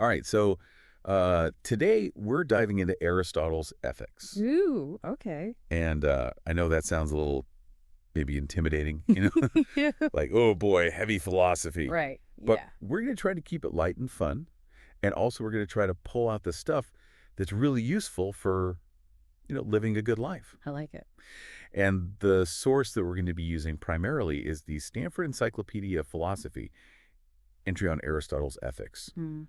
All right, so today we're diving into Aristotle's ethics. Ooh, okay. And I know that sounds a little maybe intimidating, Yeah. like, oh boy, heavy philosophy. Right. But Yeah. we're going to try to keep it light and fun. And also we're going to try to pull out the stuff that's really useful for, living a good life. I like it. And the source that we're going to be using primarily is the Stanford Encyclopedia of Philosophy, entry on Aristotle's ethics. Mm.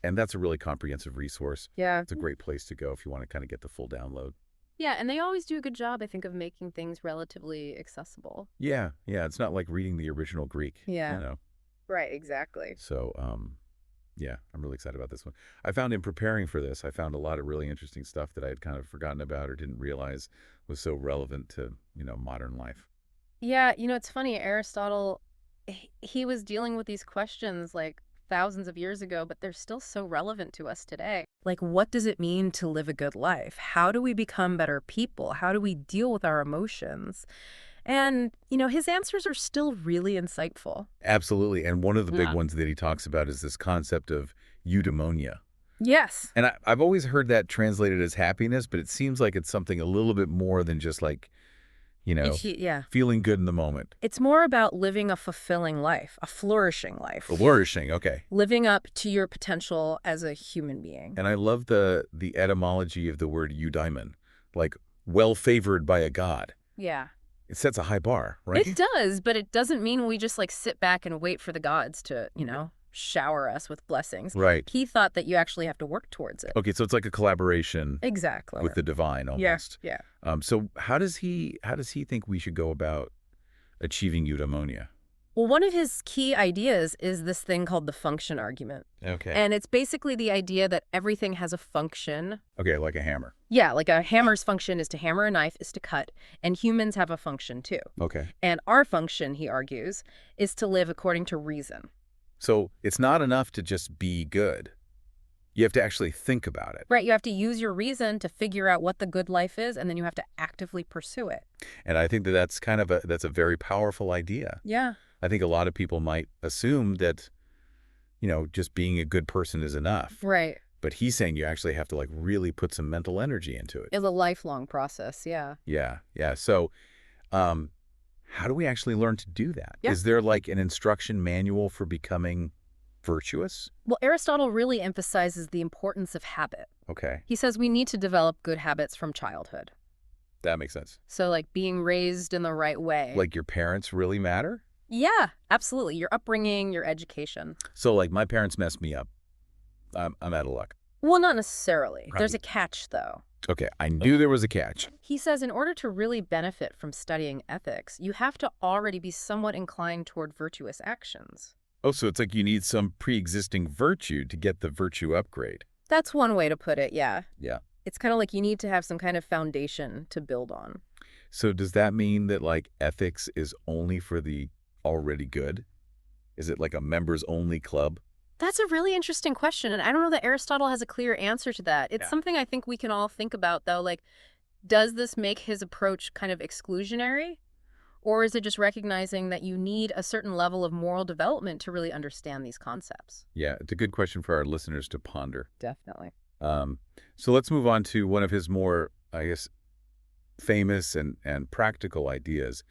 And that's a really comprehensive resource. Yeah. It's a great place to go if you want to kind of get the full download. Yeah, and they always do a good job, I think, of making things relatively accessible. Yeah, it's not like reading the original Greek. Yeah. Right, exactly. So, yeah, I'm really excited about this one. I found in preparing for this, I found a lot of really interesting stuff that I had kind of forgotten about or didn't realize was so relevant to, modern life. Yeah, it's funny, Aristotle, he was dealing with these questions like thousands of years ago, but they're still so relevant to us today. Like, what does it mean to live a good life? How do we become better people? How do we deal with our emotions? And, his answers are still really insightful. Absolutely. And one of the big Yeah. ones that he talks about is this concept of eudaimonia. Yes. And I've always heard that translated as happiness, but it seems like it's something a little bit more than just like, Yeah. feeling good in the moment. It's more about living a fulfilling life, a flourishing life. Flourishing, okay. Living up to your potential as a human being. And I love the etymology of the word eudaimon, like well-favored by a god. Yeah. It sets a high bar, right? It does, but it doesn't mean we just like sit back and wait for the gods to, shower us with blessings. Right. He thought that you actually have to work towards it. Okay, so it's like a collaboration Exactly. with the divine almost. Yeah. So how does he think we should go about achieving eudaimonia? Well, one of his key ideas is this thing called the function argument. Okay. And it's basically the idea that everything has a function. Okay, like a hammer. Yeah, like a hammer's function is to hammer, a knife is to cut, and humans have a function too. Okay. And our function, he argues, is to live according to reason. So it's not enough to just be good. You have to actually think about it. Right, you have to use your reason to figure out what the good life is, and then you have to actively pursue it. And I think that that's that's a very powerful idea. Yeah. I think a lot of people might assume that, just being a good person is enough. Right. But he's saying you actually have to like really put some mental energy into it. It's a lifelong process, yeah. Yeah. So, how do we actually learn to do that? Yeah. Is there like an instruction manual for becoming virtuous? Well, Aristotle really emphasizes the importance of habit. Okay. He says we need to develop good habits from childhood. That makes sense. So, like, being raised in the right way. Like your parents really matter? Yeah, absolutely. Your upbringing, your education. So like my parents messed me up. I'm out of luck. Well, not necessarily. Right. There's a catch, though. Okay, I knew there was a catch. He says in order to really benefit from studying ethics, you have to already be somewhat inclined toward virtuous actions. Oh, so it's like you need some pre-existing virtue to get the virtue upgrade. That's one way to put it, yeah. Yeah. It's kind of like you need to have some kind of foundation to build on. So does that mean that like ethics is only for the already good? Is it like a members-only club? That's a really interesting question, and I don't know that Aristotle has a clear answer to that. It's something I think we can all think about, though. Like, does this make his approach kind of exclusionary? Or is it just recognizing that you need a certain level of moral development to really understand these concepts? Yeah, it's a good question for our listeners to ponder. Definitely. So let's move on to one of his more, I guess, famous and practical ideas.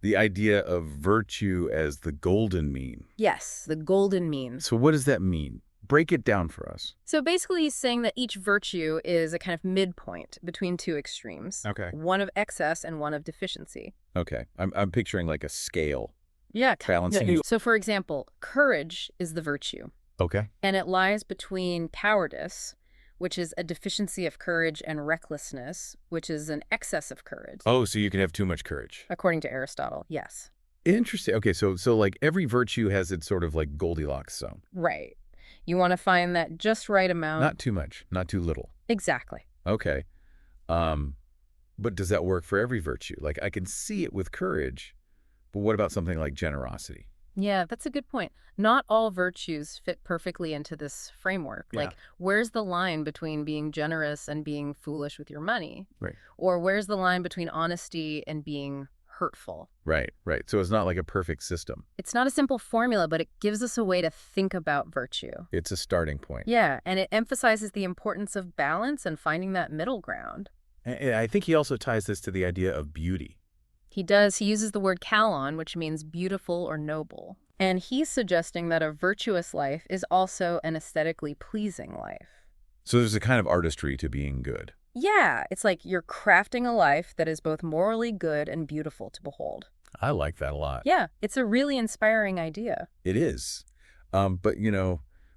The idea of virtue as the golden mean. Yes, the golden mean. So what does that mean? Break it down for us. So basically he's saying that each virtue is a kind of midpoint between two extremes. Okay. One of excess and one of deficiency. Okay. I'm picturing like a scale. Yeah. Balancing. So for example, courage is the virtue. Okay. And it lies between cowardice, which is a deficiency of courage, and recklessness, which is an excess of courage. Oh, so you can have too much courage. According to Aristotle, yes. Interesting. Okay, so like every virtue has its sort of like Goldilocks zone. Right. You want to find that just right amount. Not too much, not too little. Exactly. Okay. But does that work for every virtue? Like I can see it with courage, but what about something like generosity? Yeah, that's a good point. Not all virtues fit perfectly into this framework. Yeah. Like, where's the line between being generous and being foolish with your money? Right. Or where's the line between honesty and being hurtful. Right, right. So it's not like a perfect system. It's not a simple formula, but it gives us a way to think about virtue. It's a starting point. Yeah, and it emphasizes the importance of balance and finding that middle ground. And I think he also ties this to the idea of beauty. He does. He uses the word kalon, which means beautiful or noble. And he's suggesting that a virtuous life is also an aesthetically pleasing life. So there's a kind of artistry to being good. Yeah, it's like you're crafting a life that is both morally good and beautiful to behold. I like that a lot. Yeah, it's a really inspiring idea. It is. But,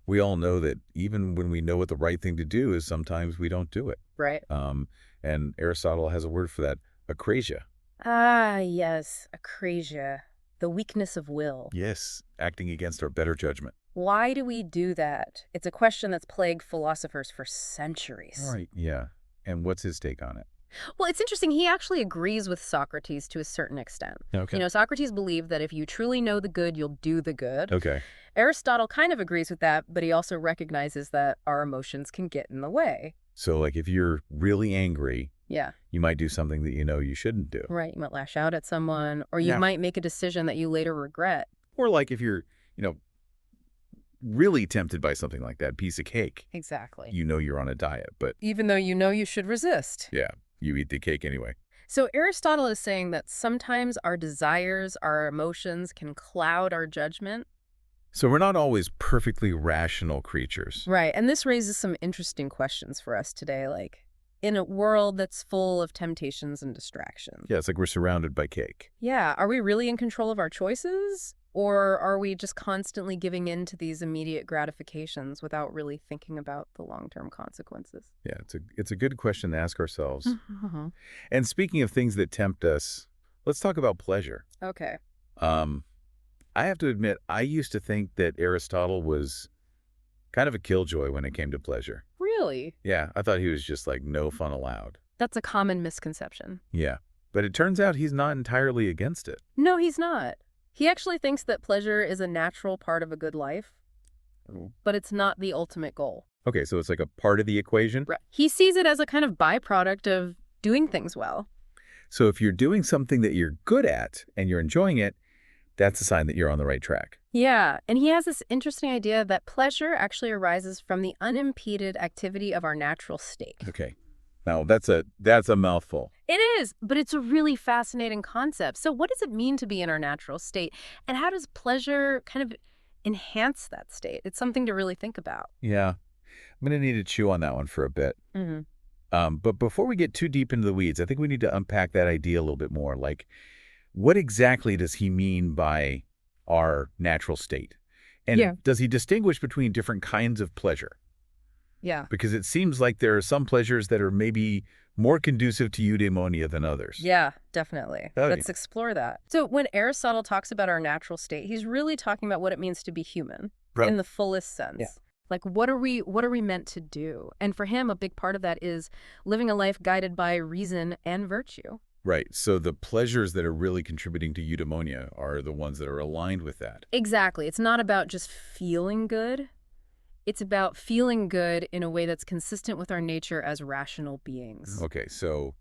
we all know that even when we know what the right thing to do is, sometimes we don't do it. Right. And Aristotle has a word for that, akrasia. Ah, yes, akrasia, the weakness of will. Yes, acting against our better judgment. Why do we do that? It's a question that's plagued philosophers for centuries. All right, yeah. And what's his take on it? Well, it's interesting. He actually agrees with Socrates to a certain extent. Okay. Socrates believed that if you truly know the good, you'll do the good. Okay. Aristotle kind of agrees with that, but he also recognizes that our emotions can get in the way. So, like, if you're really angry, Yeah. you might do something that you shouldn't do. Right. You might lash out at someone, or you Yeah. might make a decision that you later regret. Or, like, if you're, really tempted by something like that, piece of cake, Exactly. you're on a diet, but Even though you know you should resist. yeah, you eat the cake anyway. So Aristotle is saying that sometimes our desires, our emotions can cloud our judgment. So we're not always perfectly rational creatures. Right. And this raises some interesting questions for us today, like in a world that's full of temptations and distractions. Yeah, it's like we're surrounded by cake. Yeah. Are we really in control of our choices? Or are we just constantly giving in to these immediate gratifications without really thinking about the long-term consequences? Yeah, it's a good question to ask ourselves. And speaking of things that tempt us, let's talk about pleasure. Okay. I have to admit, I used to think that Aristotle was kind of a killjoy when it came to pleasure. Really? Yeah, I thought he was just like no fun allowed. That's a common misconception. Yeah, but it turns out he's not entirely against it. No, he's not. He actually thinks that pleasure is a natural part of a good life, but it's not the ultimate goal. Okay, so it's like a part of the equation. Right. He sees it as a kind of byproduct of doing things well. So if you're doing something that you're good at and you're enjoying it, that's a sign that you're on the right track. Yeah, and he has this interesting idea that pleasure actually arises from the unimpeded activity of our natural state. Okay. Now, that's a mouthful. It is, but it's a really fascinating concept. So what does it mean to be in our natural state? And how does pleasure kind of enhance that state? It's something to really think about. Yeah. I'm going to need to chew on that one for a bit. But before we get too deep into the weeds, I think we need to unpack that idea a little bit more. Like, what exactly does he mean by our natural state? And does he distinguish between different kinds of pleasure? Yeah. Because it seems like there are some pleasures that are maybe more conducive to eudaimonia than others. Yeah, definitely. Oh, Let's explore that. So when Aristotle talks about our natural state, he's really talking about what it means to be human in the fullest sense. Yeah. Like, what are we meant to do? And for him, a big part of that is living a life guided by reason and virtue. Right. So the pleasures that are really contributing to eudaimonia are the ones that are aligned with that. Exactly. It's not about just feeling good. It's about feeling good in a way that's consistent with our nature as rational beings. Okay, so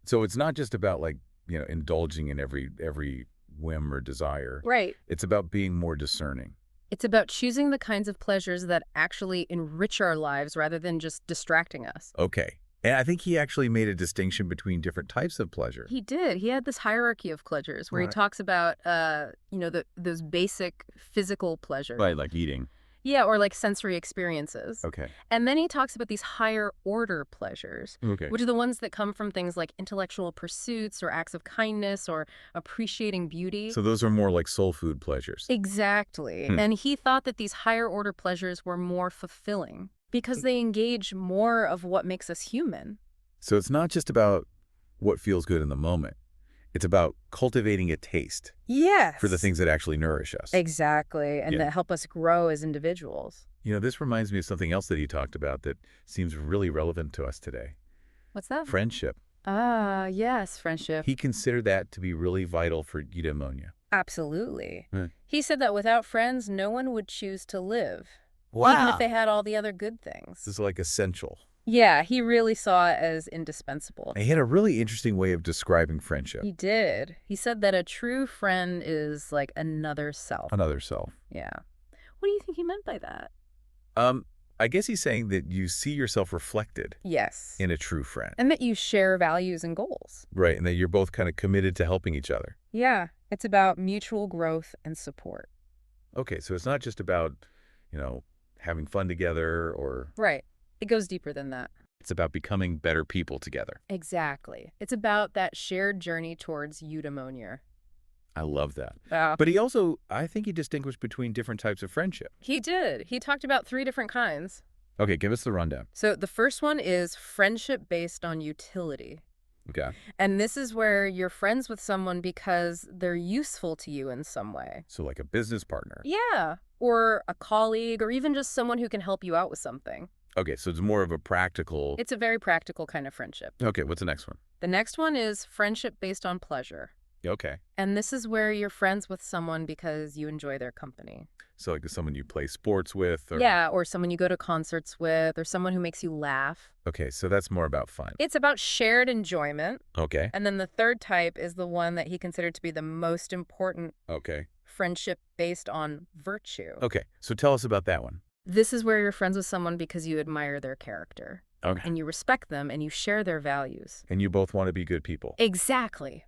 it's not just about indulging in every whim or desire. Right. It's about being more discerning. It's about choosing the kinds of pleasures that actually enrich our lives rather than just distracting us. Okay. And I think he actually made a distinction between different types of pleasure. He did. He had this hierarchy of pleasures where he talks about, those basic physical pleasures. Right, like eating. Yeah, or like sensory experiences. Okay. And then he talks about these higher order pleasures, Okay. which are the ones that come from things like intellectual pursuits or acts of kindness or appreciating beauty. So those are more like soul food pleasures. Exactly. And he thought that these higher order pleasures were more fulfilling because they engage more of what makes us human. So it's not just about what feels good in the moment. It's about cultivating a taste Yes. for the things that actually nourish us. Exactly. And that help us grow as individuals. This reminds me of something else that he talked about that seems really relevant to us today. What's that? Friendship. Ah, yes, friendship. He considered that to be really vital for eudaimonia. Absolutely. Huh. He said that without friends, no one would choose to live. Even if they had all the other good things. This is like essential. Yeah, he really saw it as indispensable. He had a really interesting way of describing friendship. He did. He said that a true friend is like another self. Another self. Yeah. What do you think he meant by that? Um, I guess he's saying that you see yourself reflected Yes. in a true friend. And that you share values and goals. Right, and that you're both kind of committed to helping each other. Yeah, it's about mutual growth and support. Okay, so it's not just about, having fun together, or Right. It goes deeper than that. it's about becoming better people together. Exactly. It's about that shared journey towards eudaimonia. I love that. Wow. But I think he distinguished between different types of friendship. He did. He talked about 3 different kinds. Okay, give us the rundown. So the first one is friendship based on utility. Okay. And this is where you're friends with someone because they're useful to you in some way. So like a business partner. Yeah. Or a colleague, or even just someone who can help you out with something. Okay, so it's more of a practical... It's a very practical kind of friendship. Okay, what's the next one? The next one is friendship based on pleasure. Okay. And this is where you're friends with someone because you enjoy their company. So like someone you play sports with? Or... Yeah, or someone you go to concerts with, or someone who makes you laugh. Okay, so that's more about fun. It's about shared enjoyment. Okay. And then the third type is the one that he considered to be the most important, Okay. friendship based on virtue. Okay, so tell us about that one. This is where you're friends with someone because you admire their character. Okay. And you respect them and you share their values. And you both want to be good people. Exactly.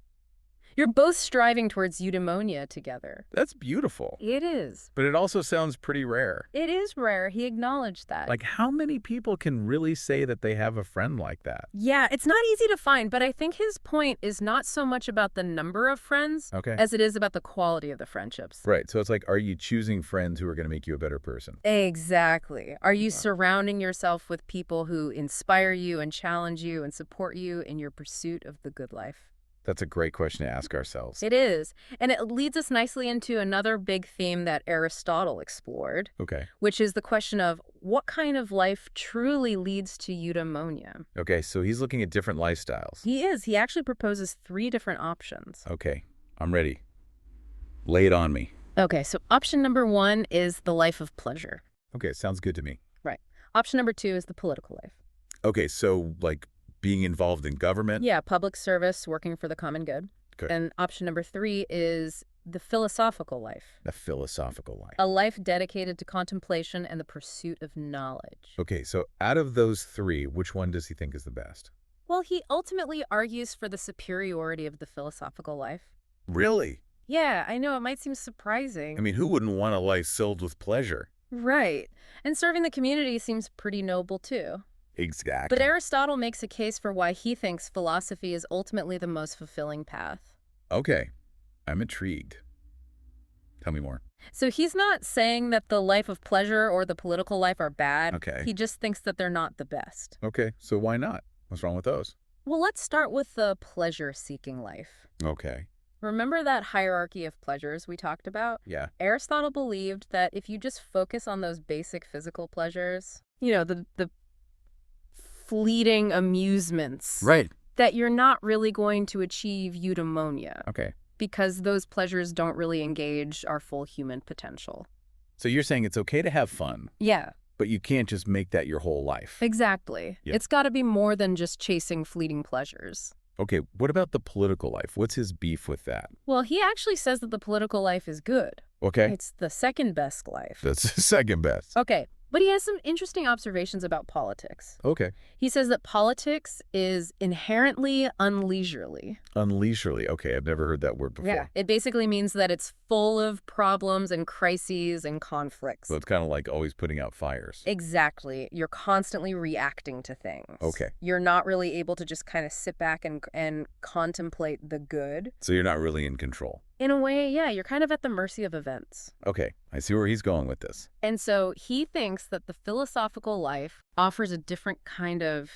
You're both striving towards eudaimonia together. That's beautiful. It is. But it also sounds pretty rare. It is rare. He acknowledged that. Like, how many people can really say that they have a friend like that? Yeah, it's not easy to find, but I think his point is not so much about the number of friends Okay. as it is about the quality of the friendships. Right, so it's like, are you choosing friends who are going to make you a better person? Exactly. Are you Wow. surrounding yourself with people who inspire you and challenge you and support you in your pursuit of the good life? That's a great question to ask ourselves. It is. And it leads us nicely into another big theme that Aristotle explored, Okay. which is the question of what kind of life truly leads to eudaimonia. Okay, so he's looking at different lifestyles. He is. He actually proposes 3 different options. Okay, I'm ready. Lay it on me. Okay, so option number 1 is the life of pleasure. Okay, sounds good to me. Right. Option number 2 is the political life. Okay, so like being involved in government? Yeah, public service, working for the common good. Okay. And option number 3 is the philosophical life. The philosophical life. A life dedicated to contemplation and the pursuit of knowledge. Okay, so out of those 3, which one does he think is the best? Well, he ultimately argues for the superiority of the philosophical life. Really? Yeah, I know, it might seem surprising. I mean, who wouldn't want a life filled with pleasure? Right. And serving the community seems pretty noble, too. Exactly. But Aristotle makes a case for why he thinks philosophy is ultimately the most fulfilling path. Okay, I'm intrigued. Tell me more. So he's not saying that the life of pleasure or the political life are bad. Okay. He just thinks that they're not the best. Okay, so why not? What's wrong with those? Well, let's start with the pleasure-seeking life. Okay. Remember that hierarchy of pleasures we talked about? Yeah. Aristotle believed that if you just focus on those basic physical pleasures, the fleeting amusements, Right. that you're not really going to achieve eudaimonia. Okay. Because those pleasures don't really engage our full human potential. So you're saying it's okay to have fun, Yeah, but you can't just make that your whole life. exactly. Yeah. It's got to be more than just chasing fleeting pleasures. Okay, what about the political life? What's his beef with that? Well, he actually says that the political life is good. Okay. It's the second best life. That's the second best. Okay, but he has some interesting observations about politics. Okay. He says that politics is inherently unleisurely. Unleisurely. Okay, I've never heard that word before. Yeah, it basically means that it's full of problems and crises and conflicts. So it's kind of like always putting out fires. Exactly. You're constantly reacting to things. Okay. You're not really able to just kind of sit back and contemplate the good. So you're not really in control. In a way, yeah, you're kind of at the mercy of events. Okay, I see where he's going with this. And so he thinks that the philosophical life offers a different kind of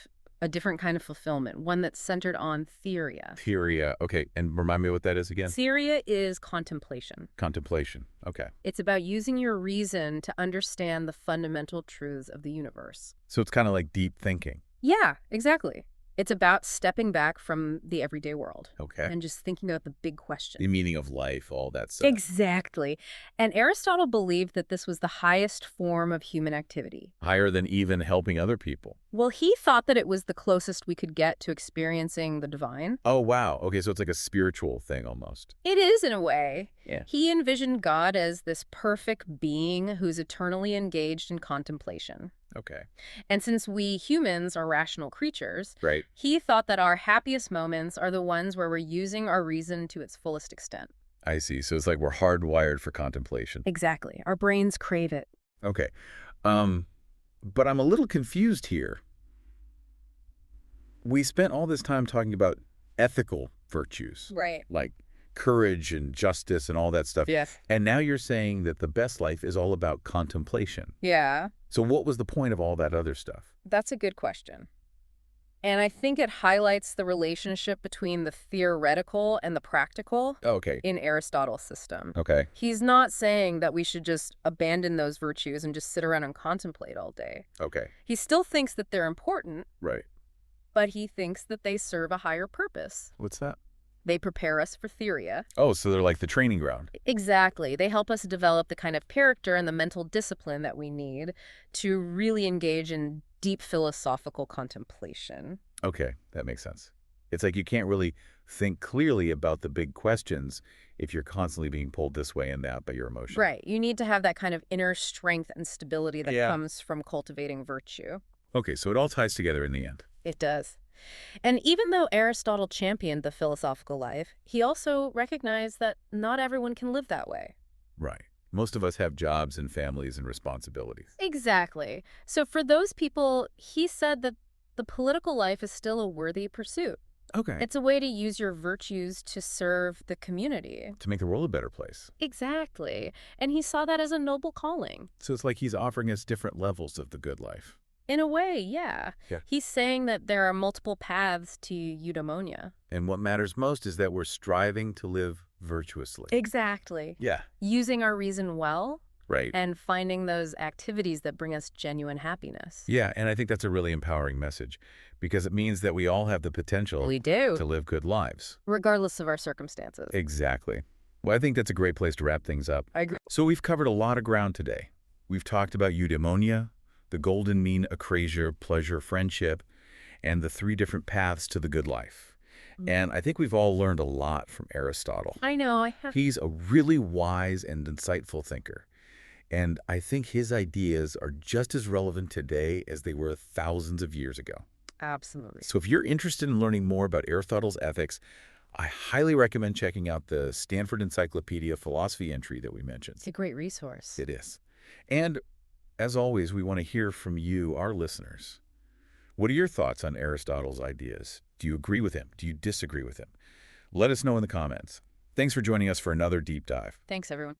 fulfillment, one that's centered on theoria. Theoria. Okay, and remind me what that is again? Theoria is contemplation. Contemplation. Okay. It's about using your reason to understand the fundamental truths of the universe. So it's kind of like deep thinking. Yeah, exactly. It's about stepping back from the everyday world Okay. and just thinking about the big The questions. meaning of life, all that stuff. Exactly. And Aristotle believed that this was the highest form of human activity. Higher than even helping other people. Well, he thought that it was the closest we could get to experiencing the divine. Oh, wow. Okay, so it's like a spiritual thing almost. It is, in a way. Yeah. He envisioned God as this perfect being who's eternally engaged in contemplation. Okay. And since we humans are rational creatures, Right. he thought that our happiest moments are the ones where we're using our reason to its fullest extent. I see. So it's like we're hardwired for contemplation. Exactly. Our brains crave it. Okay. Um, but I'm a little confused here. We spent all this time talking about ethical virtues, Right. like courage and justice and all that stuff. Yes. And now you're saying that the best life is all about contemplation. Yeah. So what was the point of all that other stuff? That's a good question. And I think it highlights the relationship between the theoretical and the practical Okay. in Aristotle's system. Okay. He's not saying that we should just abandon those virtues and just sit around and contemplate all day. Okay. He still thinks that they're important, Right. but he thinks that they serve a higher purpose. What's that? They prepare us for theoria. Oh, so they're like the training ground. Exactly. They help us develop the kind of character and the mental discipline that we need to really engage in deep philosophical contemplation. Okay, that makes sense. It's like you can't really think clearly about the big questions if you're constantly being pulled this way and that by your emotion. Right. You need to have that kind of inner strength and stability that Yeah. comes from cultivating virtue. Okay, so it all ties together in the end. It does. And even though Aristotle championed the philosophical life, he also recognized that not everyone can live that way. Right. Most of us have jobs and families and responsibilities. Exactly. So for those people, he said that the political life is still a worthy pursuit. Okay. It's a way to use your virtues to serve the community. To make the world a better place. Exactly. And he saw that as a noble calling. So it's like he's offering us different levels of the good life. In a way, yeah. Yeah. He's saying that there are multiple paths to eudaimonia. And what matters most is that we're striving to live virtuously. Exactly. Yeah. Using our reason well Right. and finding those activities that bring us genuine happiness. Yeah, and I think that's a really empowering message because it means that we all have the potential We do, to live good lives. regardless of our circumstances. Exactly. Well, I think that's a great place to wrap things up. I agree. So we've covered a lot of ground today. We've talked about eudaimonia, the golden mean, acrasia, pleasure, friendship, and the 3 different paths to the good life. And I think we've all learned a lot from Aristotle. I know, I have. He's a really wise and insightful thinker. And I think his ideas are just as relevant today as they were thousands of years ago. Absolutely. So if you're interested in learning more about Aristotle's ethics, I highly recommend checking out the Stanford Encyclopedia philosophy entry that we mentioned. It's a great resource. It is. And as always, we want to hear from you, our listeners. What are your thoughts on Aristotle's ideas? Do you agree with him? Do you disagree with him? Let us know in the comments. Thanks for joining us for another deep dive. Thanks, everyone.